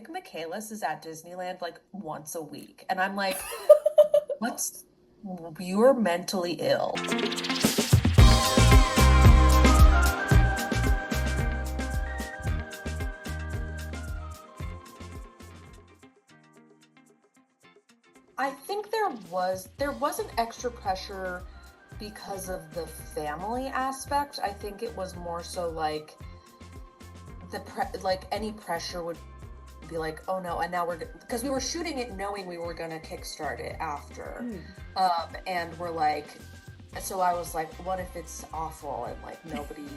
think Michaelis is at Disneyland like once a week. And I'm like, you're mentally ill. I think there wasn't extra pressure because of the family aspect. I think it was more so like any pressure would be like, oh no, and now because we were shooting it knowing we were gonna kickstart it after. And we're like, so I was like, what if it's awful and like nobody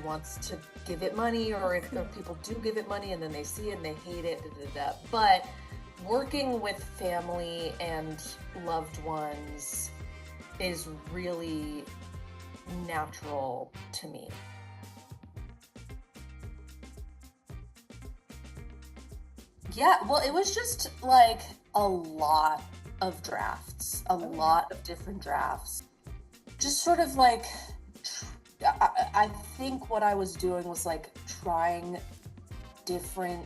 wants to give it money, or if people do give it money and then they see it and they hate it, But working with family and loved ones is really natural to me. Yeah, well, it was just like a lot of drafts, a lot of different drafts. Just sort of like, I think what I was doing was like trying different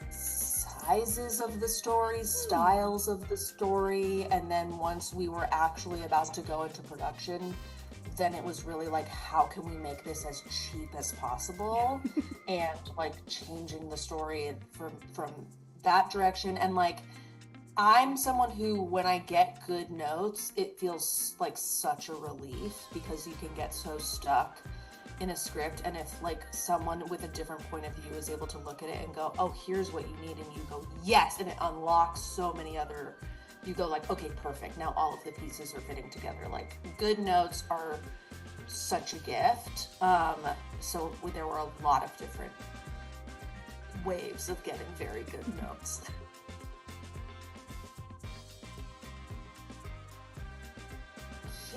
sizes of the story, styles of the story, and then once we were actually about to go into production, then it was really like, how can we make this as cheap as possible? And like changing the story from that direction. And like, I'm someone who, when I get good notes, it feels like such a relief, because you can get so stuck in a script, and if like someone with a different point of view is able to look at it and go, oh, here's what you need, and you go, yes, and it unlocks so many other, you go like, okay, perfect, now all of the pieces are fitting together. Like, good notes are such a gift. So there were a lot of different waves of getting very good notes.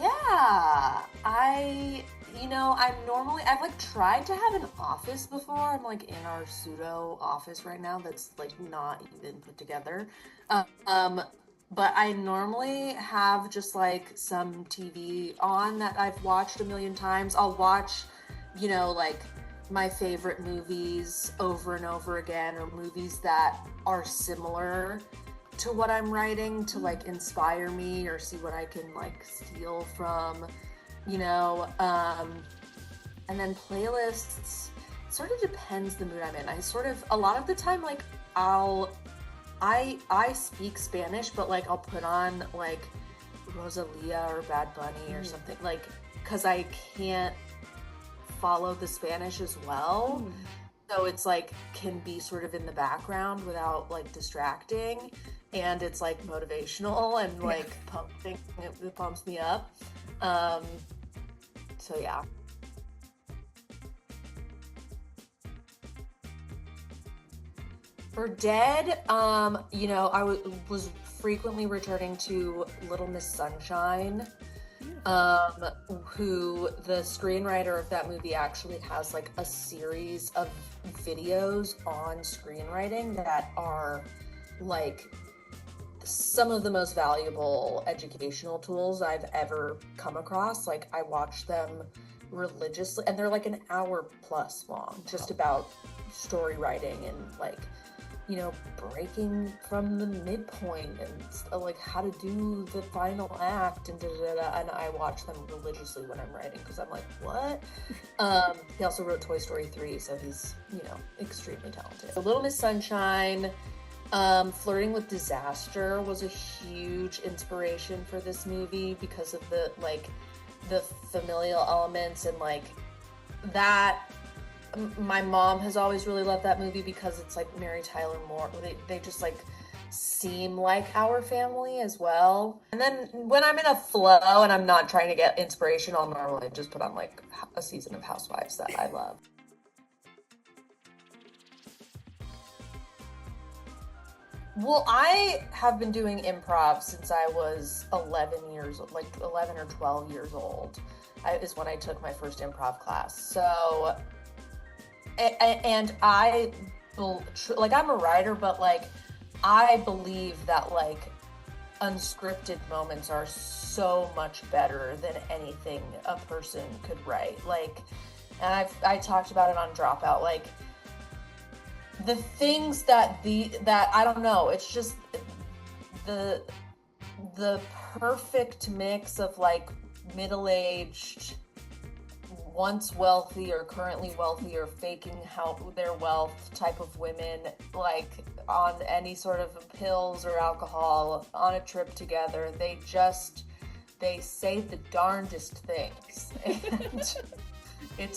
Yeah, I've like tried to have an office before. I'm like in our pseudo office right now that's like not even put together. But I normally have just like some TV on that I've watched a million times. I'll watch, like my favorite movies over and over again, or movies that are similar to what I'm writing to like inspire me, or see what I can like steal from, and then playlists sort of depends the mood I'm in. A lot of the time, like I speak Spanish, but like I'll put on like Rosalia or Bad Bunny or something, like, because I can't follow the Spanish as well. So it's like can be sort of in the background without like distracting, and it's like motivational and like it pumps me up. So yeah. For Dead, I was frequently returning to Little Miss Sunshine, who the screenwriter of that movie actually has like a series of videos on screenwriting that are like some of the most valuable educational tools I've ever come across. Like, I watch them religiously, and they're like an hour plus long, just about story writing and like, breaking from the midpoint and like how to do the final act and and I watch them religiously when I'm writing, because I'm like, what? He also wrote Toy Story 3, so he's, extremely talented. So Little Miss Sunshine, Flirting with Disaster was a huge inspiration for this movie because of the familial elements, and like that. My mom has always really loved that movie because it's like Mary Tyler Moore. They just like seem like our family as well. And then when I'm in a flow and I'm not trying to get inspiration, I'll normally just put on like a season of Housewives that I love. Well, I have been doing improv since I was 11 years old, like 11 or 12 years old is when I took my first improv class. So, and I'm a writer, but like, I believe that like unscripted moments are so much better than anything a person could write. Like, and I talked about it on Dropout, like, the things that I don't know, it's just the perfect mix of like middle-aged, once wealthy or currently wealthy or faking their wealth type of women, like on any sort of pills or alcohol, on a trip together. They say the darndest things. And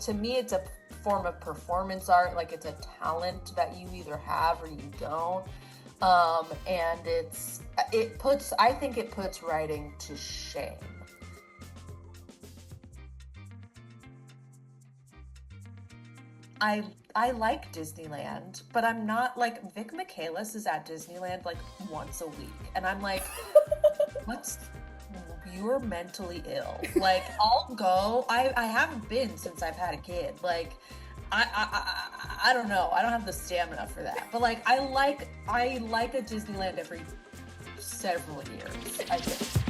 to me it's a form of performance art. Like, it's a talent that you either have or you don't. And I think it puts writing to shame. I like Disneyland, but I'm not like, Vic Michaelis is at Disneyland like once a week, and I'm like, you're mentally ill. Like, I'll go. I haven't been since I've had a kid. Like, I don't know. I don't have the stamina for that. But like, I like a Disneyland every several years, I think.